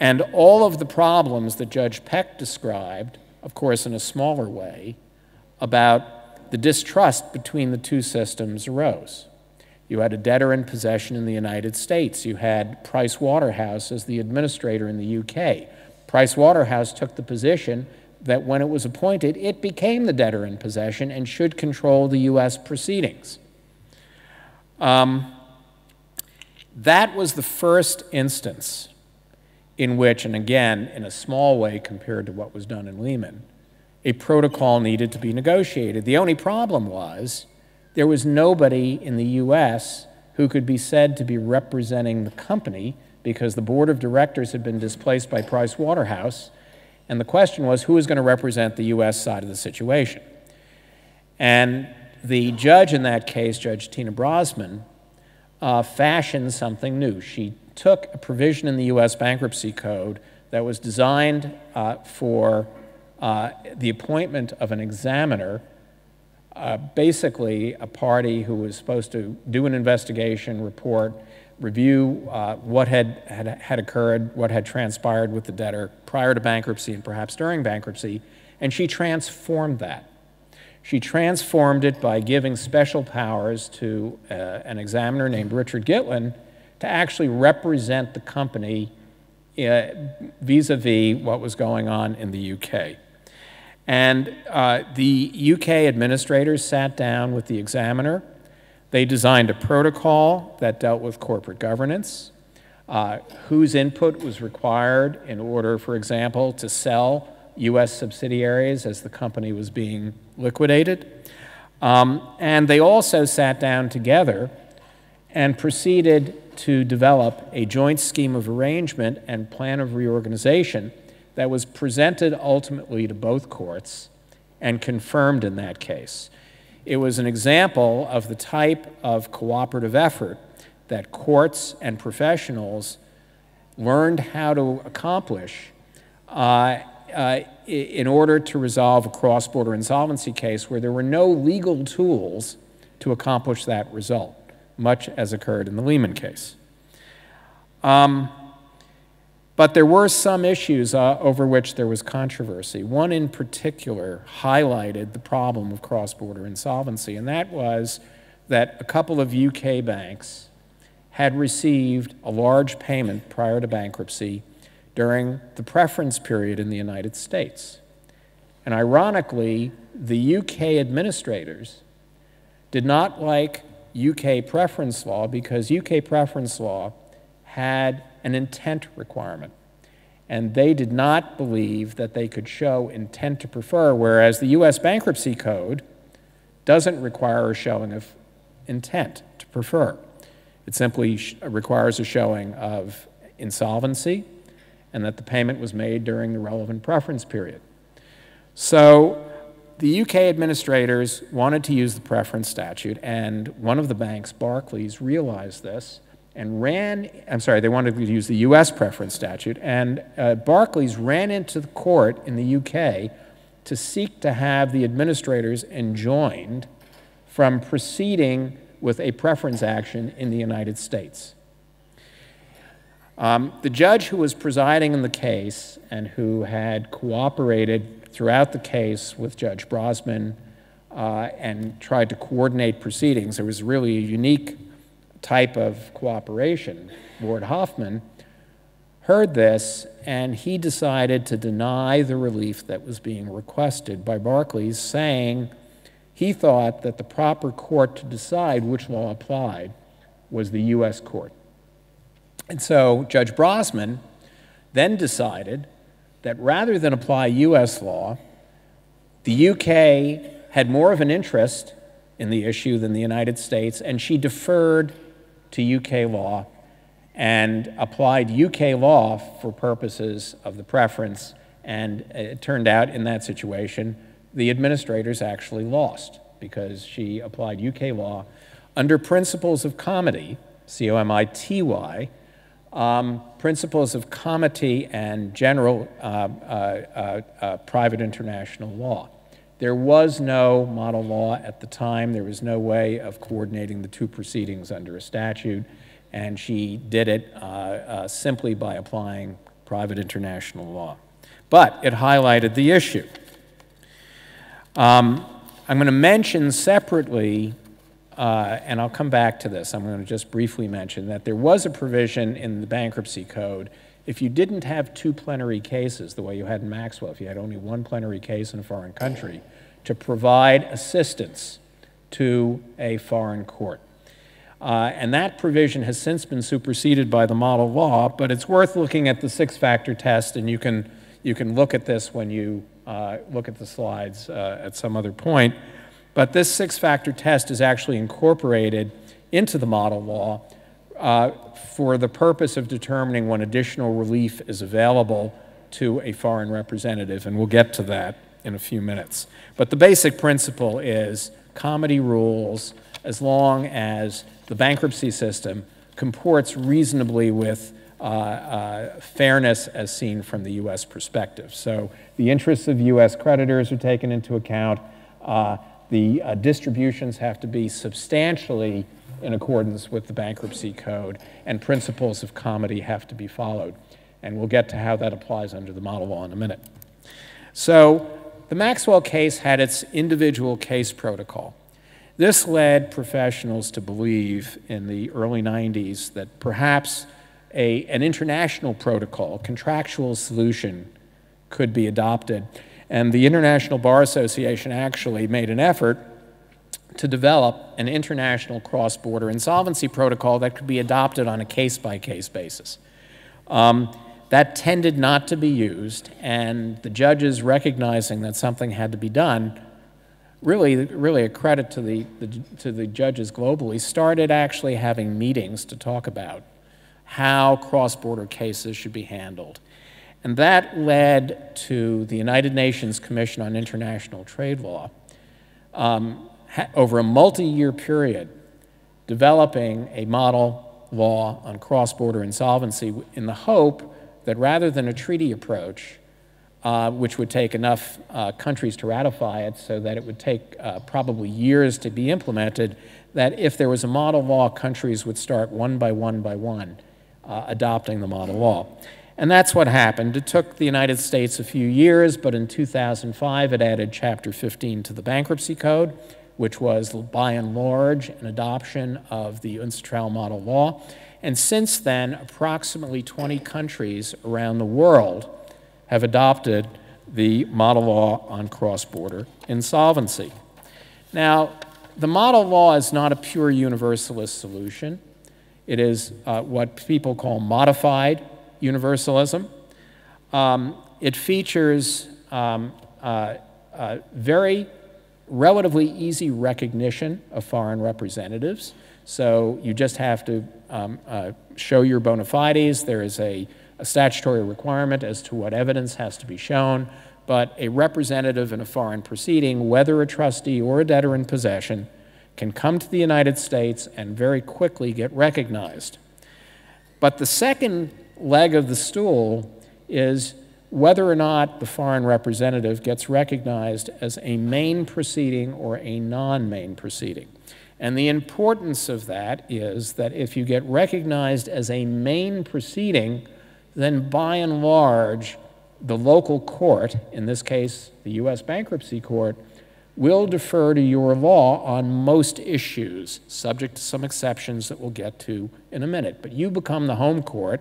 D: And all of the problems that Judge Peck described, of course in a smaller way, about the distrust between the two systems arose. You had a debtor in possession in the United States. You had Price Waterhouse as the administrator in the UK. Price Waterhouse took the position that when it was appointed, it became the debtor in possession and should control the US proceedings. That was the first instance in which, and again, in a small way compared to what was done in Lehman, a protocol needed to be negotiated. The only problem was there was nobody in the US who could be said to be representing the company because the board of directors had been displaced by Price Waterhouse, and the question was who was going to represent the US side of the situation. And the judge in that case, Judge Tina Brosman, fashioned something new. She took a provision in the U.S. Bankruptcy Code that was designed for the appointment of an examiner, basically a party who was supposed to do an investigation, report, review what had occurred, what had transpired with the debtor prior to bankruptcy and perhaps during bankruptcy, and she transformed that. She transformed it by giving special powers to an examiner named Richard Gitlin to actually represent the company vis-a-vis what was going on in the UK. And the UK administrators sat down with the examiner. They designed a protocol that dealt with corporate governance, whose input was required in order, for example, to sell U.S. subsidiaries as the company was being liquidated. And they also sat down together and proceeded to develop a joint scheme of arrangement and plan of reorganization that was presented ultimately to both courts and confirmed in that case. It was an example of the type of cooperative effort that courts and professionals learned how to accomplish in order to resolve a cross-border insolvency case where there were no legal tools to accomplish that result, much as occurred in the Lehman case. But there were some issues over which there was controversy. One in particular highlighted the problem of cross-border insolvency, and that was that a couple of UK banks had received a large payment prior to bankruptcy during the preference period in the United States. And ironically, the UK administrators did not like UK preference law because UK preference law had an intent requirement. And they did not believe that they could show intent to prefer, whereas the US Bankruptcy Code doesn't require a showing of intent to prefer. It simply requires a showing of insolvency and that the payment was made during the relevant preference period. So the UK administrators wanted to use the preference statute, and one of the banks, Barclays, realized this and they wanted to use the US preference statute, and Barclays ran into the court in the UK to seek to have the administrators enjoined from proceeding with a preference action in the United States. The judge who was presiding in the case and who had cooperated throughout the case with Judge Brosman and tried to coordinate proceedings, there was really a unique type of cooperation. Lord Hoffman heard this, and he decided to deny the relief that was being requested by Barclays, saying he thought that the proper court to decide which law applied was the US court. And so Judge Brosman then decided that rather than apply US law, the UK had more of an interest in the issue than the United States, and she deferred to UK law and applied UK law for purposes of the preference, and it turned out in that situation the administrators actually lost because she applied UK law under principles of comity, C-O-M-I-T-Y, principles of comity and general private international law. There was no model law at the time. There was no way of coordinating the two proceedings under a statute, and she did it simply by applying private international law. But it highlighted the issue. I'm going to mention separately, and I'll come back to this, I'm going to just briefly mention that there was a provision in the Bankruptcy Code if you didn't have two plenary cases, the way you had in Maxwell, if you had only one plenary case in a foreign country, to provide assistance to a foreign court. And that provision has since been superseded by the model law, but it's worth looking at the six-factor test, and you can look at this when you look at the slides at some other point. But this six-factor test is actually incorporated into the model law for the purpose of determining when additional relief is available to a foreign representative, and we'll get to that in a few minutes. But the basic principle is comity rules as long as the bankruptcy system comports reasonably with fairness as seen from the U.S. perspective. So the interests of U.S. creditors are taken into account. The distributions have to be substantially in accordance with the bankruptcy code, and principles of comity have to be followed. And we'll get to how that applies under the model law in a minute. So the Maxwell case had its individual case protocol. This led professionals to believe in the early 90s that perhaps an international protocol, contractual solution, could be adopted. And the International Bar Association actually made an effort to develop an international cross-border insolvency protocol that could be adopted on a case-by-case basis. That tended not to be used, and the judges, recognizing that something had to be done, really a credit to the judges globally, started actually having meetings to talk about how cross-border cases should be handled. And that led to the United Nations Commission on International Trade Law, over a multi-year period, developing a model law on cross-border insolvency in the hope that rather than a treaty approach, which would take enough countries to ratify it so that it would take probably years to be implemented, that if there was a model law, countries would start one by one adopting the model law. And that's what happened. It took the United States a few years, but in 2005 it added Chapter 15 to the Bankruptcy Code, which was by and large an adoption of the UNCITRAL model law. And since then, approximately 20 countries around the world have adopted the model law on cross-border insolvency. Now, the model law is not a pure universalist solution. It is what people call modified universalism. It features very relatively easy recognition of foreign representatives. So you just have to show your bona fides. There is a statutory requirement as to what evidence has to be shown, but a representative in a foreign proceeding, whether a trustee or a debtor in possession, can come to the United States and very quickly get recognized. But the second leg of the stool is whether or not the foreign representative gets recognized as a main proceeding or a non-main proceeding. And the importance of that is that if you get recognized as a main proceeding, then by and large, the local court, in this case, the U.S. Bankruptcy Court, will defer to your law on most issues, subject to some exceptions that we'll get to in a minute. But you become the home court,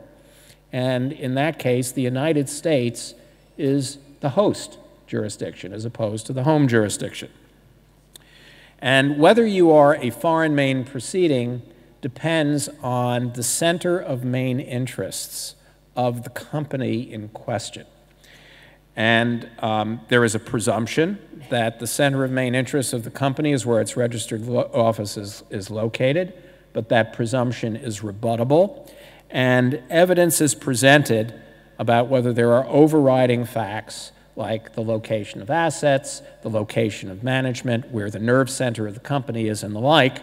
D: and in that case, the United States is the host jurisdiction as opposed to the home jurisdiction. And whether you are a foreign main proceeding depends on the center of main interests of the company in question. And there is a presumption that the center of main interests of the company is where its registered office is located, but that presumption is rebuttable. And evidence is presented about whether there are overriding facts like the location of assets, the location of management, where the nerve center of the company is, and the like,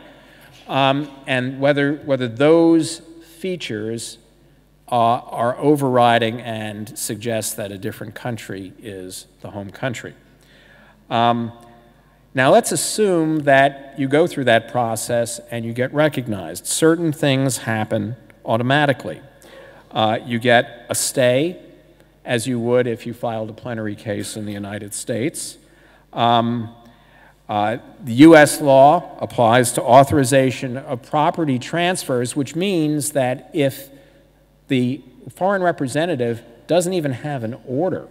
D: and whether those features are overriding and suggest that a different country is the home country. Now let's assume that you go through that process and you get recognized. Certain things happen automatically. You get a stay, as you would if you filed a plenary case in the United States. The U.S. law applies to authorization of property transfers, which means that if the foreign representative doesn't even have an order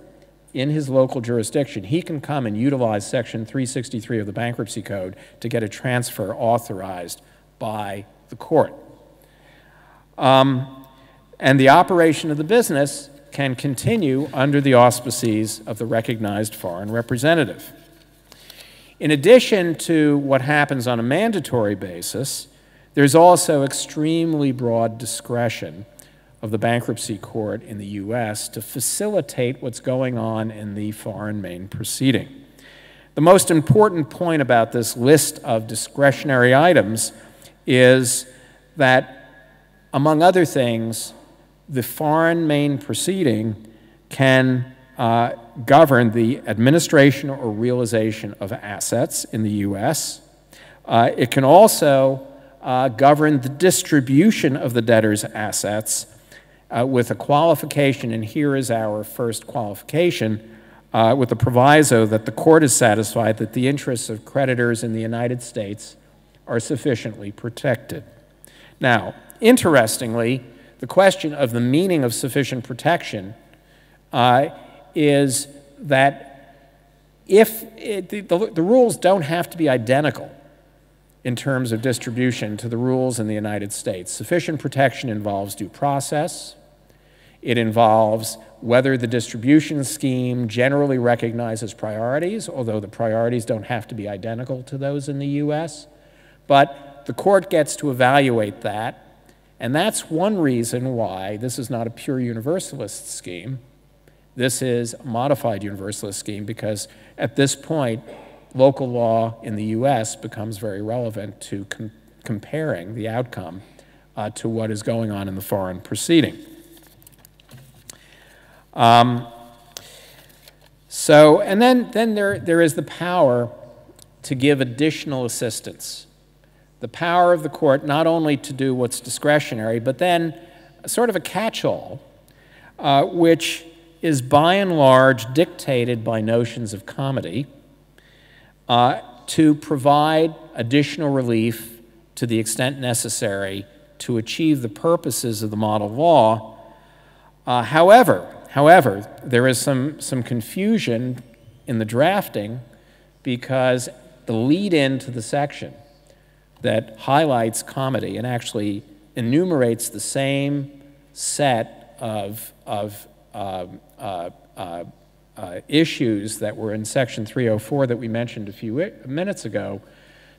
D: in his local jurisdiction, he can come and utilize Section 363 of the Bankruptcy Code to get a transfer authorized by the court. And the operation of the business can continue under the auspices of the recognized foreign representative. In addition to what happens on a mandatory basis, there's also extremely broad discretion of the bankruptcy court in the U.S. to facilitate what's going on in the foreign main proceeding. The most important point about this list of discretionary items is that, among other things, the foreign main proceeding can govern the administration or realization of assets in the U.S. It can also govern the distribution of the debtor's assets with a qualification, and here is our first qualification, with the proviso that the court is satisfied that the interests of creditors in the United States are sufficiently protected. Now, interestingly, the question of the meaning of sufficient protection is that the rules don't have to be identical in terms of distribution to the rules in the United States. Sufficient protection involves due process. It involves whether the distribution scheme generally recognizes priorities, although the priorities don't have to be identical to those in the U.S. But the court gets to evaluate that, and that's one reason why this is not a pure universalist scheme. This is a modified universalist scheme because at this point, local law in the U.S. becomes very relevant to comparing the outcome to what is going on in the foreign proceeding. And then there is the power to give additional assistance. The power of the court not only to do what's discretionary, but then sort of a catch-all, which is by and large dictated by notions of comity, to provide additional relief to the extent necessary to achieve the purposes of the model law. However, there is some confusion in the drafting because the lead-in to the section that highlights comity and actually enumerates the same set of issues that were in Section 304 that we mentioned a few minutes ago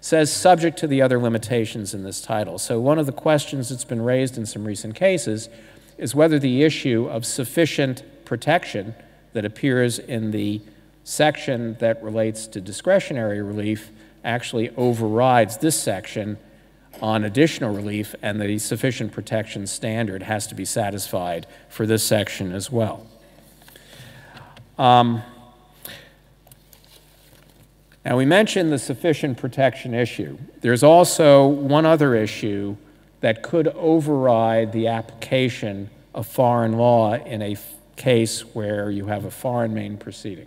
D: says subject to the other limitations in this title. So one of the questions that's been raised in some recent cases is whether the issue of sufficient protection that appears in the section that relates to discretionary relief actually overrides this section on additional relief, and the sufficient protection standard has to be satisfied for this section as well. Now, we mentioned the sufficient protection issue. There's also one other issue that could override the application of foreign law in a case where you have a foreign main proceeding.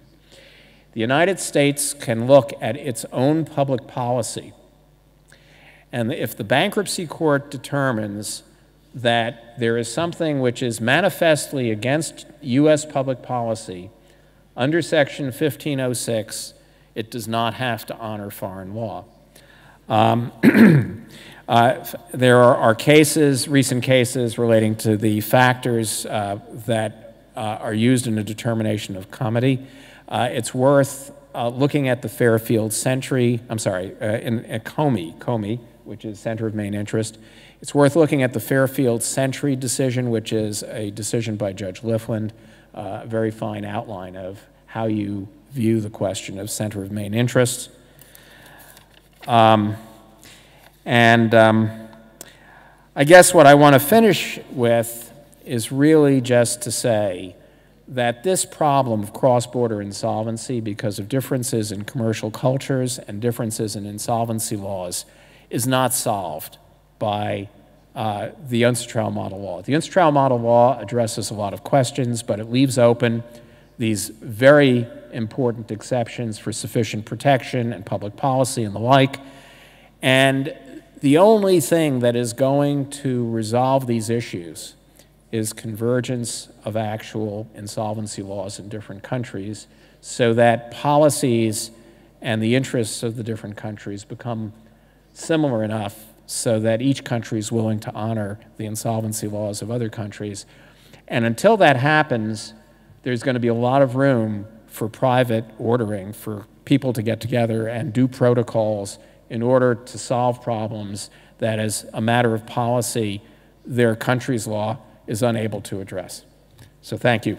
D: The United States can look at its own public policy, and if the bankruptcy court determines that there is something which is manifestly against U.S. public policy, under Section 1506, it does not have to honor foreign law. There are cases, recent cases, relating to the factors that are used in a determination of comity. It's worth looking at the Fairfield Sentry, in Comey, which is Center of Main Interest. It's worth looking at the Fairfield Sentry decision, which is a decision by Judge Lifland, a very fine outline of how you view the question of center of main interest. I guess what I want to finish with is really just to say that this problem of cross-border insolvency, because of differences in commercial cultures and differences in insolvency laws, is not solved by the Untitled model law. The Untitled model law addresses a lot of questions, but it leaves open these very important exceptions for sufficient protection and public policy and the like. And the only thing that is going to resolve these issues is convergence of actual insolvency laws in different countries so that policies and the interests of the different countries become similar enough so that each country is willing to honor the insolvency laws of other countries. And until that happens, there's going to be a lot of room for private ordering, for people to get together and do protocols in order to solve problems that, as a matter of policy, their country's law is unable to address. So thank you.